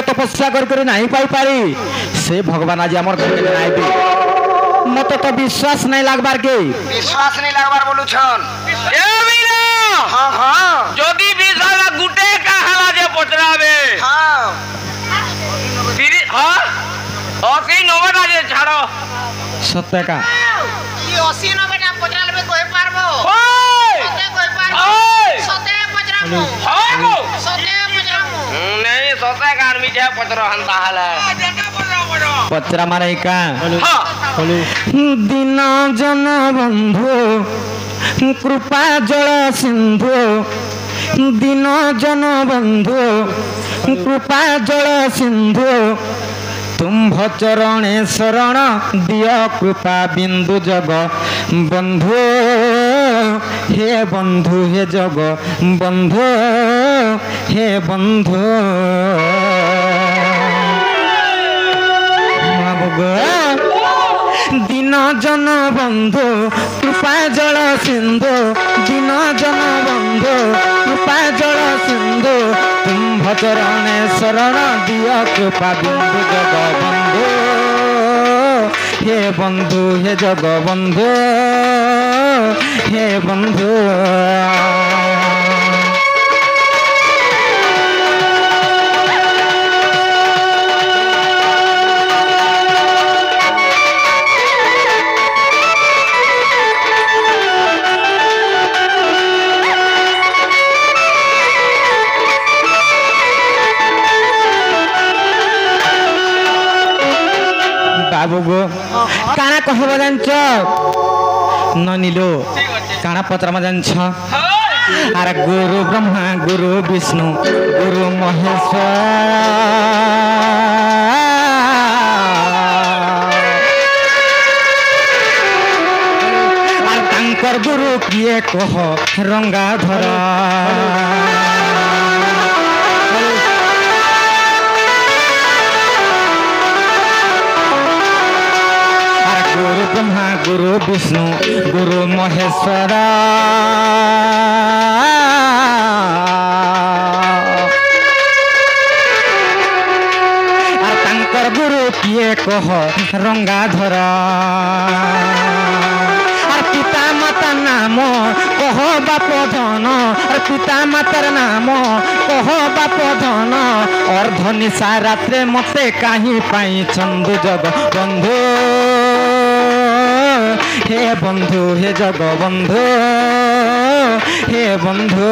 तपस्या कर नहीं पाई पारी से भगवान आज आमर घर के आइबे मत तो विश्वास नहीं लागबार के विश्वास नहीं लागबार बोलू छन ए वीरा हां हां जदी विश्वास गुटे का हाला जे पचराबे हां फिर हां 80 90 जे छाड़ो सत्य का ई 80 90 पचरा लेबे कोई पारबो ओए सत्य कोई पारबो सत्य पचराबो हां गो सत्य पचराबो नहीं सत्य का आदमी जे पचरो हंता हाला पचरा मारे का हां दिन जन बंधु कृपा जल सिंधु दिन जन बंधु कृपा जल सिंधु तुम्भ चरणे शरण दिय कृपा बिंदु जग बंधु हे बंधु हे जग बंधु हे बंधु दिन जन बंधु कृपा जल सिंधु दिन जन बंधु कृपा जल सिंधु तुम्भ चरणे शरण दिय कृपा बिंदु जग बंधु हे बंधु हे जग बंधु हे बंधु बाबू गो काना कहब जान्छ ननिलो काना पत्रमा जान्छ अरे गुरु ब्रह्मा गुरु विष्णु गुरु महेश्वर और तांकर गुरु किए कह रंगाधर गुरु ब्रह्मा गुरु विष्णु गुरु महेश्वर और तांकर गुरु किए कह रंगाधर और पिता माता नाम कह बाप धन और पिता मातार नाम कह बाप धन और धनी सारात्रे मते कहीं पाई चंदु जग बंधु हे बंधु हे जग बंधु हे बंधु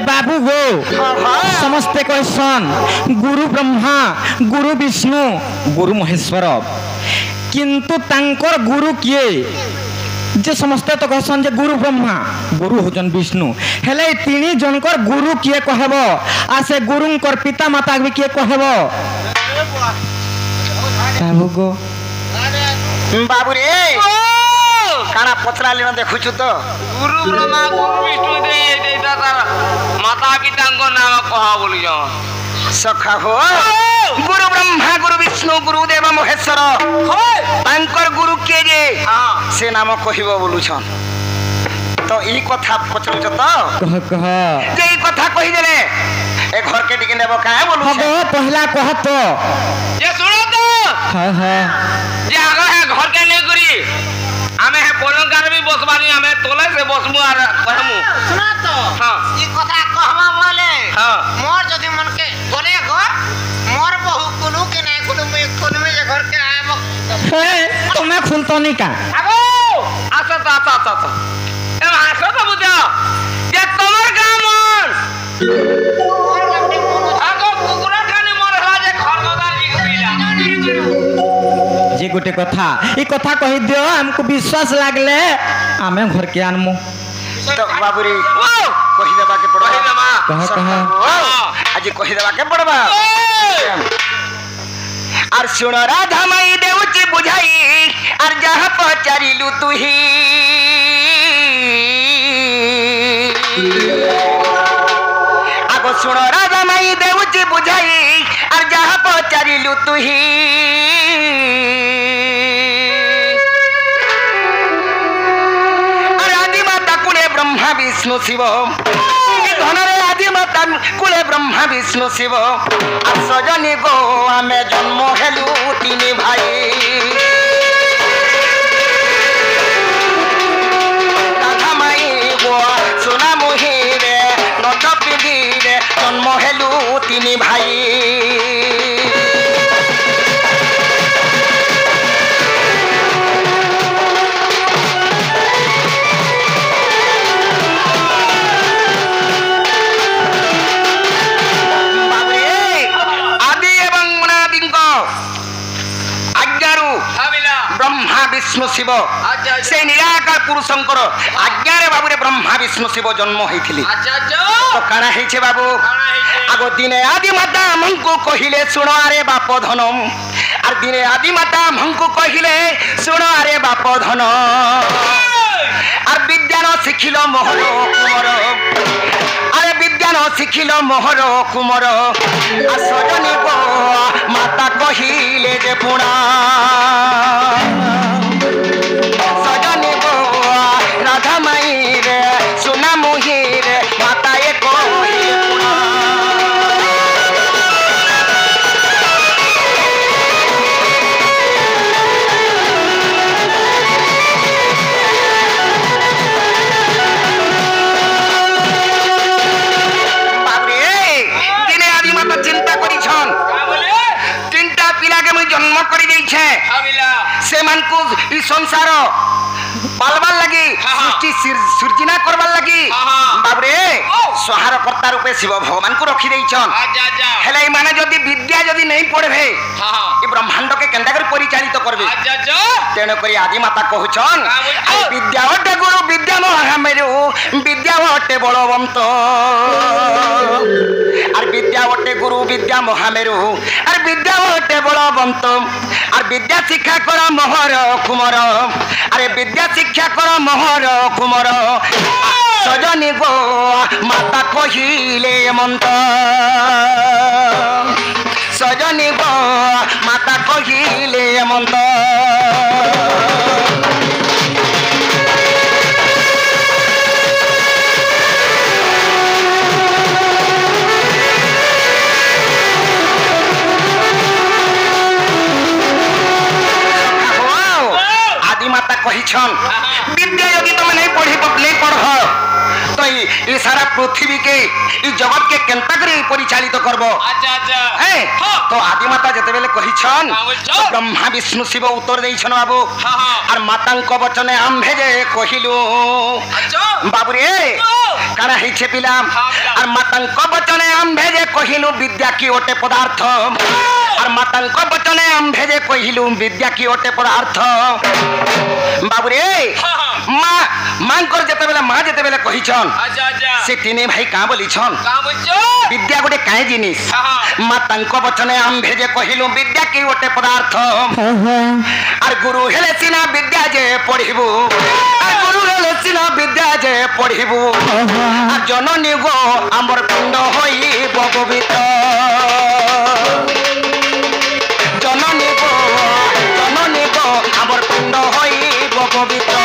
बाबू गो समस्ते कहसन गुरु ब्रह्मा गुरु विष्णु गुरु महेश्वर किंतु तांकर गुरु किए जे समस्ते तो कहसन जे गुरु ब्रह्मा गुरु होजन विष्णु हेले तीनी जनकर गुरु किए कहब आ से गुरुंकर पिता माता भी किए कहब बाबू गो बाबू रे काना पचरा लेन देखुछु तो गुरु ब्रह्मा गुरु विष्णु दे तार माता पिता को नाम कह बोली जो सखा हो गुरु ब्रह्मा गुरु विष्णु गुरुदेव महेश्वर तांकर गुरु के जे से नाम कहिबो बोलु छन तो ई कथा पचरुछ तो कह जे ई कथा कहि देले ए घर के टिके नेबो काहे बोलु हबो पहला कह तो ये सुनो तो हां जे आगे है घर के नै करी आमे है पलंगार भी बसबानी आमे तोले से बसमु आर कहमु सुना तो हां ई कथा कहमा बोले हां मोर जदी मन के बोले गो मोर बहु कुनु के नै कुनु में जे घर के आबो तुम्हें खुलतो नहीं का आगो आसा ए आसा तो बुझा जे तमर गामन आगो कुकुरा खाने मोर हला जे खरगदार जी बिला जे गोटे कथा ई कथा कहि दियो हमको विश्वास लागले आमे घर के आनमु तो बाबूरी कहि देबा के पड़ो कहि देबा कह आज कहीदेवा के पड़वा आर सुन राधा माई देउची बुझाई आर जहाँ पचारिलु तुही आगो सुन राधा माई देउची बुझाई आर जहाँ पचारिलु तुही आर आदि माता कुले ब्रह्मा विष्णु शिव धनरे आदि माता कुले ब्रह्मा विष्णु शिव আর সজনী গো আমি জন্ম হেলু তিনি ভাই রাধা মাই গো সোনা মোহিরে নট পিঁধিরে জন্ম হেলু তিনি ভাই ब्रह्मा विष्णु शिव से निराकार पुरुषंकर आज्ञारे बाबू ब्रह्मा विष्णु शिव जन्म होइथिली तो काना हेछे बाबू आगो दिने आदि माता हमको कहिले सुनो अरे बाप धनम आर दिने आदि माता हमको कहिले सुनो अरे बाप धन आर विज्ञान शिखिल मोहर कुमर अरे विज्ञान शिखिल मोहर कुमर आ सजनी गो माता कहिले जे पुणा सजनी गो राधा माई रे सुना मोही रे माता ए कहिले पुणा जन्म कर से मानकु ई संसार पालबार लगी सृष्टि सृजना करबार लगी बाबरे सहार कर्ता रूपे शिव भगवान को रखी देइछन हेले ई माने जदी विद्या जदी नहीं पढ़बे ई ब्रह्मांड के केंदा कर परिचालित करबे तेन करी आदि माता कहउछन विद्या ओटे गुरु विद्या महामेरु विद्या ओटे बलवंत आर विद्या ओटे गुरु विद्या महामेरु आर विद्या ओटे बलवंत आर विद्या शिक्षा कर मोहर कुमर अरे विद्या शिक्षा कर मोहर कुमर सजनी गो माता कहिले मंत सजनी गो माता कहिले मंत कहिछन विद्या यदि तुम नहीं पढ़ी नहीं पढ़ तो ये सारा पृथ्वी के ये जगत के केंता करी परिचालित करबो अच्छा अच्छा ए तो आदि माता जते बेले कहिछन ब्रह्मा विष्णु शिव उत्तर देइछन बाबू और मातांक वचने आम्भे जे कहिलु बाबू रे काना हिछे पिला और मातांक वचने आम्भे जे कहिलु विद्या की ओटे पदार्थ और मातांक वचने आम्भे जे कहिलु विद्या की ओटे पदार्थ बाबू रे मां कर जते बेले मां जते बेले कहिछन अच्छा अच्छा से तीने भाई का बोलिछन का बोलछो विद्या गोटे काहे जिनिस मातांक वचने आम्भे जे कहिलु विद्या की ओटे पदार्थ और गुरु हेले सिना विद्या जे पढ़िबू और गुरु हेले सिना विद्या जे पढ़िबू और जननी गो हमर पिंड होई भगवित जननी गो हमर पिंड होई भगवित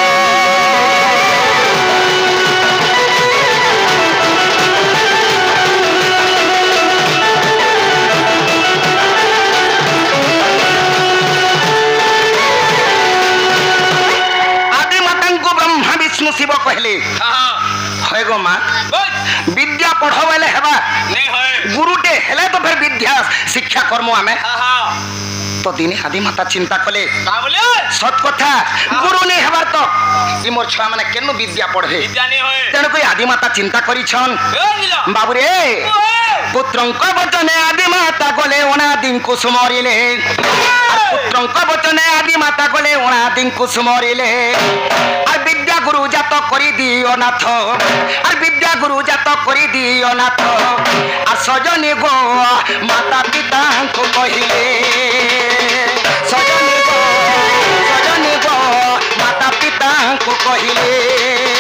विष्णु शिव कहले है गो मां विद्या पढ़ो वाले हेबा नहीं है गुरुटे हेले तो फिर विद्या शिक्षा करमो हमें तो दिने आदि माता चिंता कले का बोले सत कथा गुरु नहीं हेबार तो ई मोर छुआ माने केनु विद्या पढ़े विद्या नहीं होय तेन कोई आदि माता चिंता करी छन बाबू रे पुत्रंक वचने आदि माता गले अनादि कुसुमरिले पुत्रंक वचने आदि माता गले अनादि कुसुमरिले और विद्या गुरु जात करी दियो नाथ और विद्या गुरु जात करी दियो नाथ और सजनी गो माता पिता को कहिले सजनी गो माता पिता को कहिले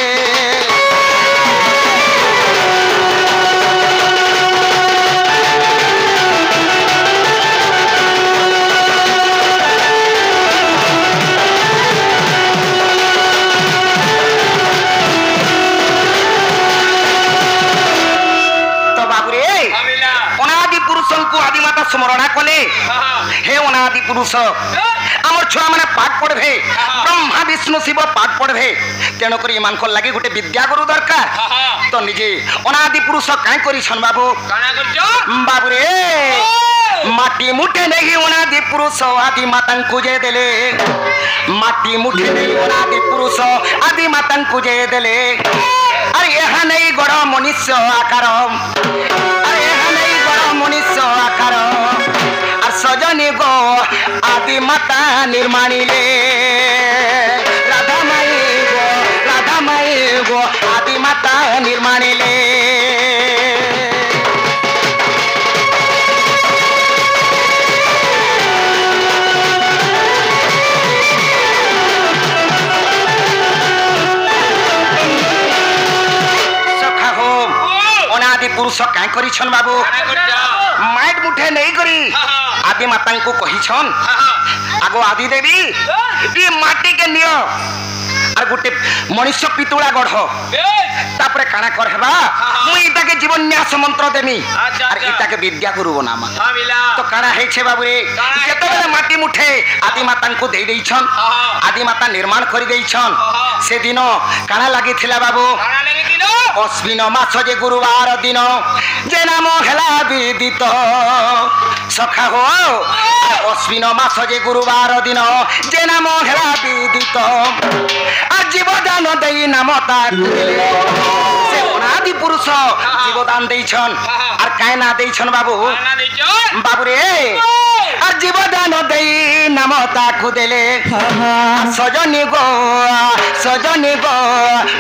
आदिमाता स्मरणा कले हे अनादि पुरुष आमर छुआ माने पाठ पढ़े ब्रह्मा विष्णु शिव पाठ पढ़े तेणुक मान लगे गोटे विद्या गुरु दरकार तो निजे अनादि पुरुष कहीं कर बाबू बाबू रे माटी मुठे नहीं अनादि पुरुष आदि माता जे देले माटी मुठे नहीं अनादि पुरुष आदि माता जे देले अरे यहाँ नहीं गड़ मनुष्य आकार अरे यहाँ नहीं गड़ मनुष्य आकार और सजनी गो आदि माता निर्माणिले राधा माई गो आदि माता निर्माणिले पुरुष क्या करिछन बाबू माइट मुठे नहीं करी आदि माता को कहिछन आगो आदि देवी ये माटी के नियो और गोटे मनुष्य पितुला गढ़ तापरे काना करबा मु इटा के जीवन न्यास मंत्र देमी और इटा के विद्या गुरु बनामा तो काना है छे बाबू रे केतबेले माटी मुठे आदि माता को दे देइछन आदि माता निर्माण करि देइछन से दिन काना लागि थिला बाबू अश्विन मास जे गुरुवार दिन जे नाम हेला विदित सखा हो अश्विन मास जे गुरुवार दिन जे नाम हेला विदित जीवदान दई नाम से अनादि पुरुष जीवदान देइछन और काय ना देइछन बाबू बाबू रे और जीवदान दई नाम ताकु देले सजनी गो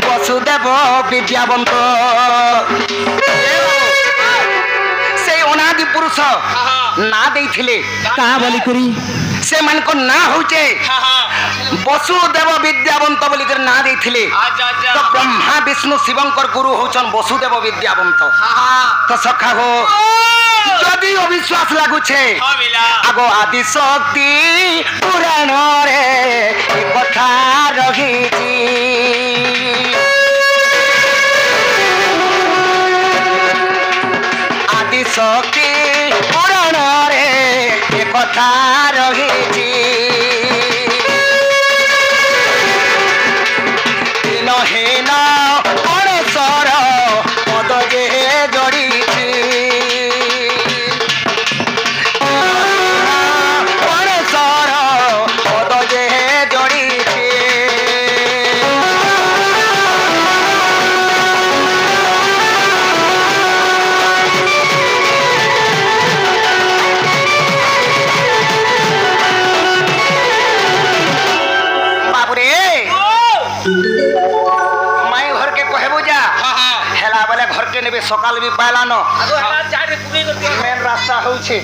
वसुदेव विद्यावंत से अनादि पुरुष ना देइथिले का बोली करी से मन को ना होचे वसुदेव विद्यावंत बोली कर ना देइथिले तो ब्रह्मा विष्णु शिवंकर गुरु होचन वसुदेव विद्यावंत तो सखा हो जदि अविश्वास लागुछे आगो आदि शक्ति पुराण रे कथा रहिछि आदि शक्ति पुराण रे कथा रहिछि हेन अणसर पद जे जड़िछि अणसर पद जे जड़िछि बाबू रे घर के नेबे सकाल भी पाइला न मेन रास्ता होउछे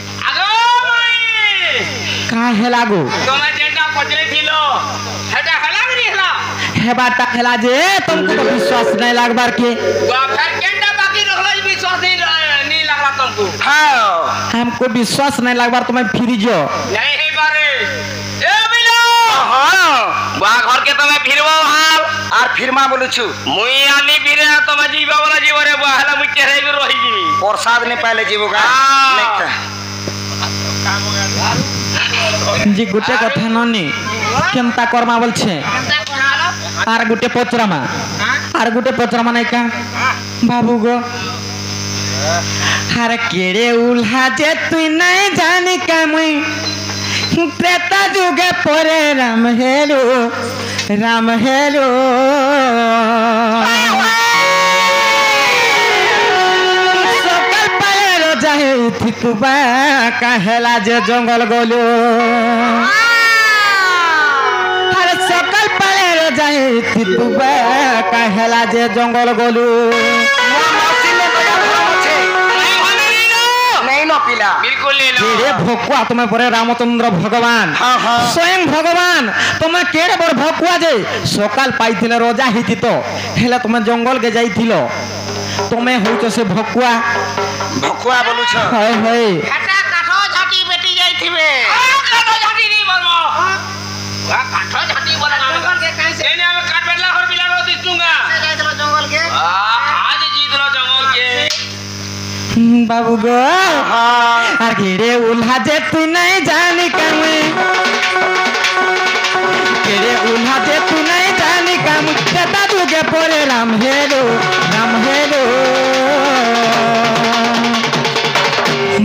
का हेला गो तोमा जेंटा पजले थिलो हेटा हला गरी हला हेबाटा हेला जे तुमको तो विश्वास नहीं लागबार के तो फिर केंटा बाकी रहला विश्वास नहीं लागला तुमको हां हमको विश्वास नहीं लागबार तो मैं फिर जो नहीं हे बारे ए बिलो हां बा घर के तमे फिरबो हाल आर फिरमा बोलुछु मुई आनी फिरे तमे जीवा वाला जीवरे बा हला मुई चेहरे भी रही जीवी प्रसाद नहीं पाले जीवगा जी गुटे कथा ननी केमता कर्मा बोलछे आर गुटे पचरामा नहीं का बाबू गो हर केड़े उल्हा जे तु नहीं जानी का मुई त्रेता जुगे परे राम हेलो सकल पायर जाहे थिकुबा काहेला जे जंगल गलो हर सकल पायर जाहे थिकुबा काहेला जे जंगल गलो एरे भकुआ तुम्हें परे रामचंद्र भगवान हाँ, हाँ। स्वयं भगवान तुम्हें केड़े बड़ भकुआ जे सकाल पाइथिले रजा हिति तो हेला तुम्हें जंगल के जाइथिलो तुम्हें होइछ से भकुआ भकुआ बोलू छ हाय हाय এটা কাঠো ঝাঁটি বেটি যাইতিবে কাঠো ঝাঁটি নি বলবো কাঠো ঝাঁটি বলে জঙ্গল के कैसे एने हम काट बेटला और बिलारो दिसुंगा से जाइतलो जंगल के आज जीतलो जंगल के बाबू गो আর কেড়ে উলহা যে তুই নাই জানি কামে কেড়ে উলহা যে তুই নাই জানি কাম দাদু কে পরে রাম হেলো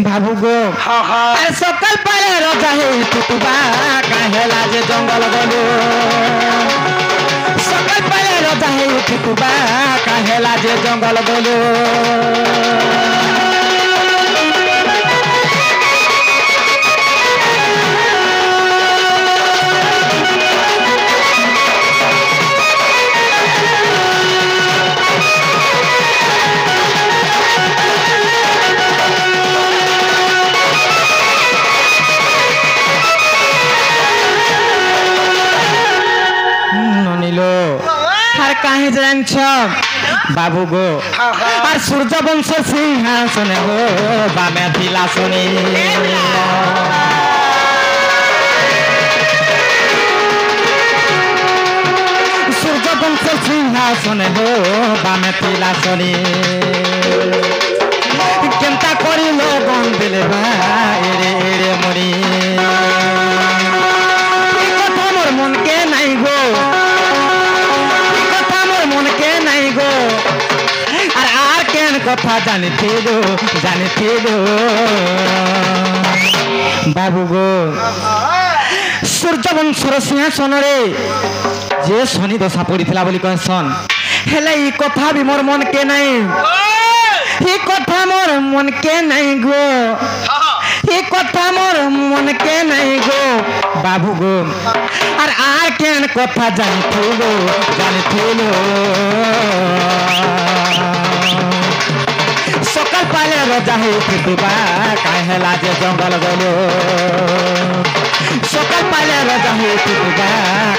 बाबू गो अरे सकाल पाले रजा हे तुतुबा काहेला जे जंगल गलो सकाल पाले रजा हे तुतुबा काहेला जे जंगल गलो काहे जान छ बाबू गो और सूर्य वंश सिंहासन हो बामे दिला सुने सूर्य वंश सिंहासन हो बामे दिला सुने केनता करी लोगन दिले भाई रे मरी কথা মোর মন के নাই गो কথা জানিছিল বাবু গো সূর্যবংশর সিংহাসনরে যে শনি দশা পড়িଥିଲା বলি কহসন হেলে এই কথা বি মোর মন কে নাই এই কথা মোর মন কে নাই গো এই কথা মোর মন কে নাই গো বাবু গো আর কেন কথা জানিছিল सकाल पाले रजा हे तुतुबा काहेला जे जंगल गलो सकाल पाले रजा हे तुतुबा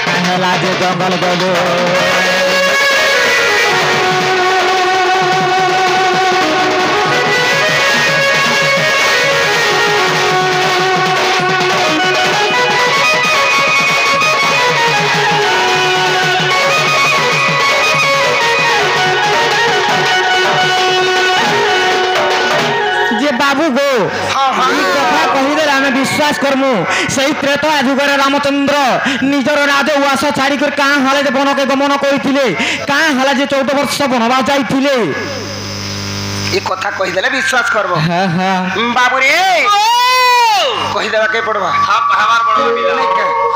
काहेला जे जंगल गलो बाबू गो कथा कहिदे आमे विश्वास करमु सही त्रेता जुगर रामचंद्र निजर राज उवास छाड़ी कर कहां हाले जे बन के गमन करिथिले कहां हाले जे 14 वर्ष बनवा जाइथिले ई कथा कहिदेले विश्वास करबो हां हां बाबू रे कहिदेबा के पड़बा हां कहवार बड़ो बिला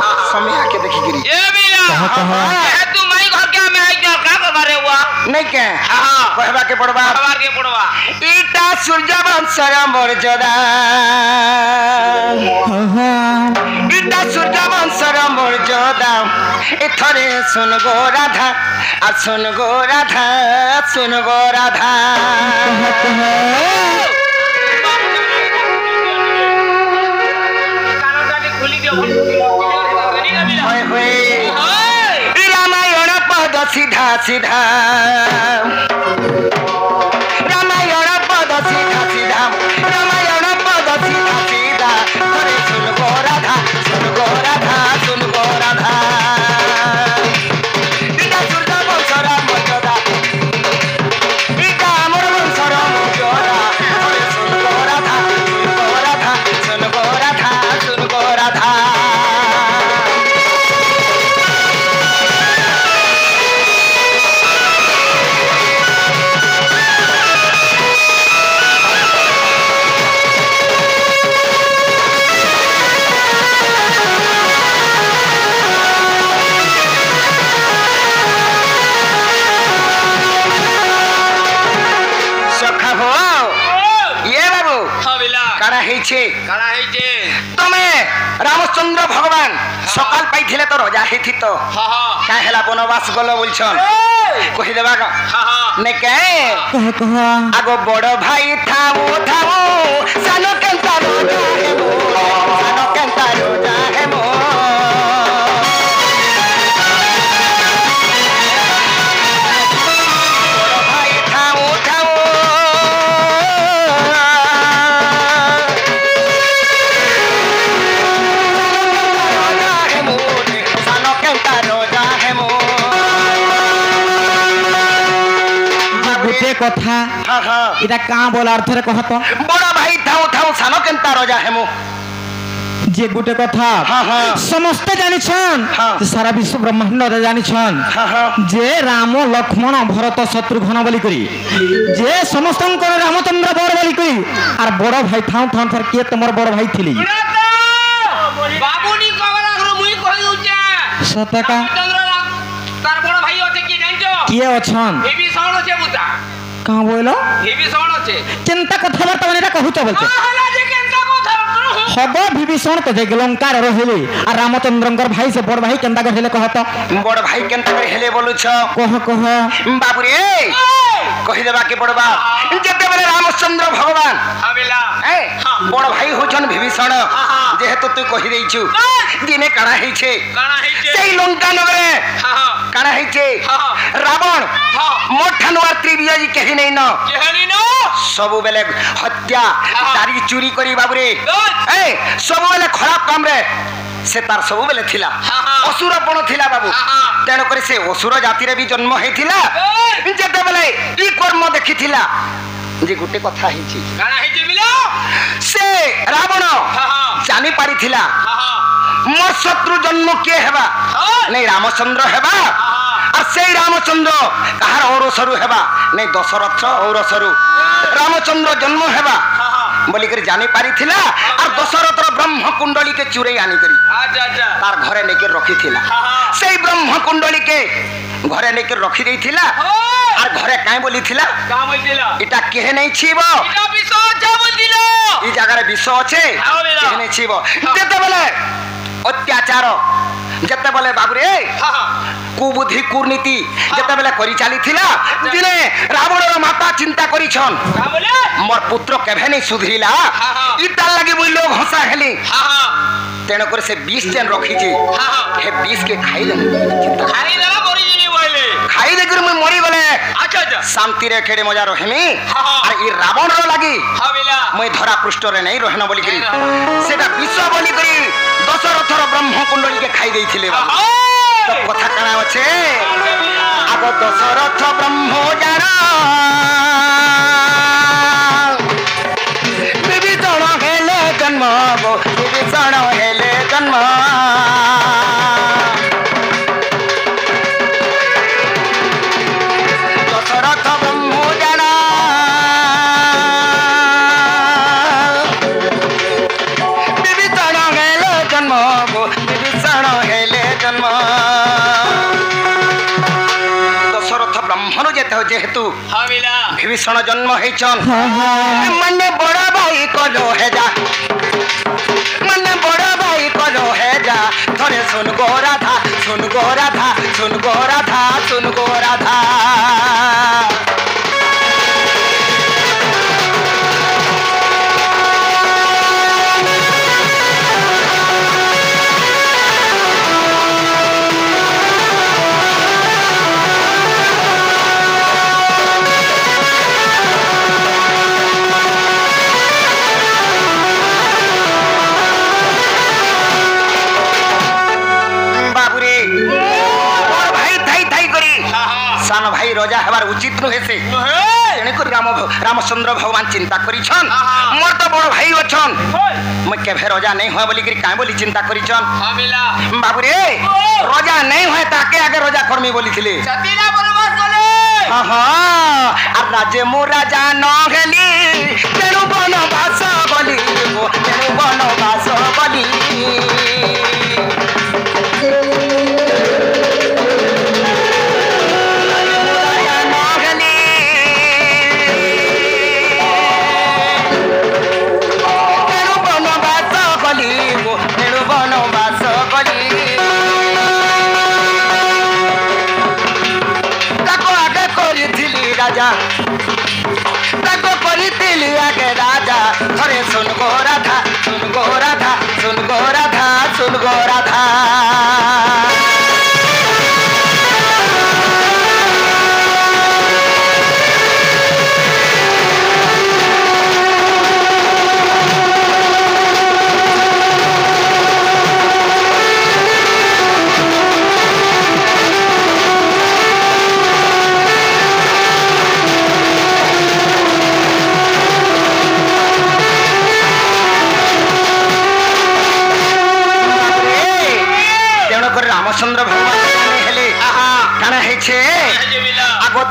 हां समय आके देखि गिरी ए बिला कह तू माई घर के में आई का करे हुआ नहीं के हां कहबा के पड़बा इटा सूर्य वंशर मर्यादा इटा सूर्य वंशर मर्यादा एथरे सुन गो राधा आ सुन गो राधा सुन गो राधा रामायण पद सीधा सीधा रामायण पद सीधा सीधा रामायण पद सीधा सीधा अरे सुन गो राधा सुन गो राधा सुन गो राधा इटा सूर्य वंशर मर्यादा इटा अमर वंशर मर्यादा अरे सुन गो राधा सुन गो राधा सुन गो राधा सुन गो राधा तमे रामचंद्र भगवान सकाल पाइथिले तो रजा हेथि तो का हेला बनवास गलो बोलछन कहि देबा ने के आगो बड़ भाई थाऊ थाऊ सानो केंता रजा हेबो কথা হ্যাঁ হ্যাঁ এটা কাঁ বলা অর্থরে কহ তো বড় ভাই থাও থাও সানো কেনতা রজা হেমু যে গোটে কথা হ্যাঁ, হ্যাঁ। সমস্তে জানিছন হ্যাঁ। যে সারা বিশ্ব ব্রহ্মাণ্ডরে জানিছন হ্যাঁ, হ্যাঁ। যে রাম লক্ষ্মণ ভরত শত্রুঘ্ন বলি করি যে সমস্তঙ্কর রামচন্দ্র বড় বলি করি আর বড় ভাই থাও থাও থার কে তোমার বড় ভাই থিলি বাবুনি কবরা গুরু মুই কই উচা সতকা চন্দ্র তার বড় ভাই আছে কি জানছো কে অছন বিভীষণ আছে বুতা কাঁ বইল বিভীষণ আছে চিন্তা কথাবার্তা মানে এটা কহুছ বলছে হলা যে কেনতা কথা হব বিভীষণ তো যে লঙ্কার রহিলি আর রামচন্দ্রঙ্কর ভাই সে বড় ভাই কেনতা করে হেলে কহত বড় ভাই কেনতা করে হেলে বলুছ কহ কহ বাবুরে কহিদেবা কে পড়বা যেতেবেলে রামচন্দ্র ভগবান হাবিলা বড় ভাই হচ্ছন বিভীষণ যেহেতু তুই কহি দেইছু দিনে কাଣା হইছে কানা হইছে সেই লঙ্কা নগরে কাଣା হইছে রাবণ মোর ঠানু আর ত্রিবিজয়ী কেহি নেই ন কেহনি ন ସବୁବେଳେ ହତ୍ୟା ଦାରି ଚୁରି କରି ବାବୁରେ ସବୁବେଳେ ଖରାପ କାମରେ ସେ ତାର ସବୁବେଳେ ଥିଲା ଅସୁରପଣ ଥିଲା ବାବୁ ତେଣୁକରି ସେ ଅସୁର ଜାତିରେ ବି ଜନ୍ମ ହେଇଥିଲା ଯେତେବେଳେ ଇ କର୍ମ ଦେଖିଥିଲା ଯେ ଗୋଟେ କଥା ହେଇଛି କାଣା ହେଇଛି ବିଲ ସେ ରାବଣ ଜାଣି ପାରିଥିଲା ମୋର ଶତ୍ରୁ ଜନ୍ମ କିଏ ହେବା ନାଇଁ ରାମଚନ୍ଦ୍ର ହେବା আর সেই রামচন্দ্র কাহার ঔরসরু হেবা নাই দশরথ ঔরসরু রামচন্দ্র জন্ম হেবা বলি করে জানি পারিছিলা আর দশরথর ব্রহ্মকুণ্ডলীকে চুরাই আনি করি তার ঘরে নেকে রখিছিলা সেই ব্রহ্মকুণ্ডলীকে ঘরে নেকে রখি দেইছিলা আর ঘরে কাই বলিছিলা এটা কেহে নাই ছিব এই জায়গায় বিষ আছে কেহে নাই ছিব যেতেবেলে অত্যাচার যেতেবেলে বাবুরে কুবুদ্ধি কুর্নীতি যেতেবেলে করি চালিছিলা দিনে রাবণর মাতা চিন্তা করিছন মোর পুত্র কেভে নেই সুধরিলা ইতার লাগি মুই লোক হসা হেলি তেণ করে সে বিষ যেন রখিছি হে বিষ কে খাইলে চিন্তা খাইলে করে মুই মরি গলে শান্তিরে খেড়ে মজা রহেমি আর ই রাবণর লাগি মুই ধরা পৃষ্ঠরে নেই রহেন বলি করি সেটা বিষ বলি করি দশরথর ব্রহ্মকুণ্ডলীকে খাই দেইছিলে কথা কানা আছে আগ দশরথ ব্রহ্ম জানা বিভীষণ হেলে জন্ম বিভীষণ হেলে জন্ম দশরথ ব্রহ্ম জানা বিভীষণ হেলে জন্ম বিভীষণ হেলে জন্ম দশরথ ব্রাহ্মণ যেহেতু বিভীষণ জন্ম হয়েছন মানে বড় ভাই কলো হেজা মানে বড় ভাই কলো হেজা ধরে শুন গো রাধা শুন গো রাধা শুন গো রাধা শুন গো রাধা সান ভাই রজা হবার উচিত নুহে সে তেণুকরি রামচন্দ্র ভগবান চিন্তা করিছন মোর তো বড় ভাই অছন মুই কেভে রজা নেই হয় বলি কাঁ বলি চিন্তা করিছন বাবুরে রজা নেই হয় তাকে আগে রজা কর্মী বলিছিলে আর রাজে মু রাজা নহলি তেণু বনবাস বলি তেণু বনবাস বলি রাজা তাকে করিছিলি আগে রাজা ধরে শুন গো রাধা শুন গো রাধা শুন গো রাধা শুন গো রাধা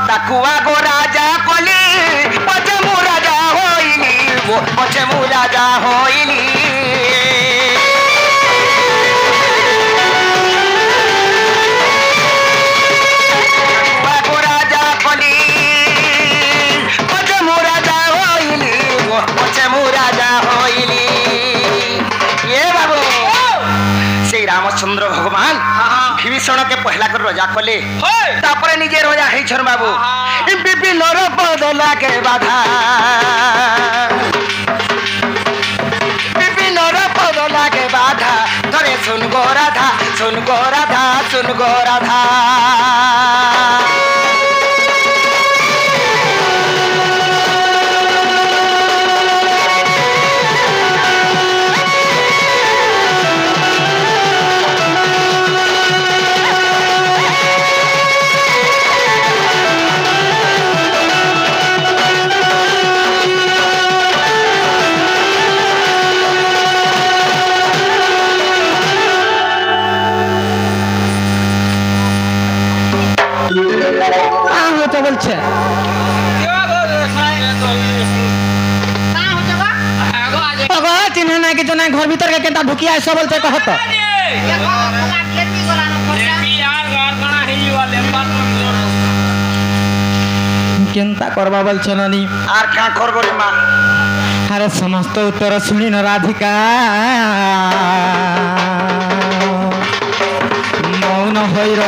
ताकुआ गो राजा कली पछे मु राजा होइली पछे मु राजा होइली रामचंद्र भगवान विभीषण के पहला कर रजा कले तापरे निजे रजा है छन बाबू विभिन्न बदला के बाधा विभिन्न बदला के बाधा तोरे सुन गो राधा सुन गो राधा सुन गो राधा বলছে চিহ্ন না কিছু নাই ঘর ভিতর কেনটা ঢুকি আসো বলছে কহত কেনটা করবা বলছে নানি আর কা করব রে মা আরে সমস্ত উত্তর শুনি না রাধিকা মৌন হইর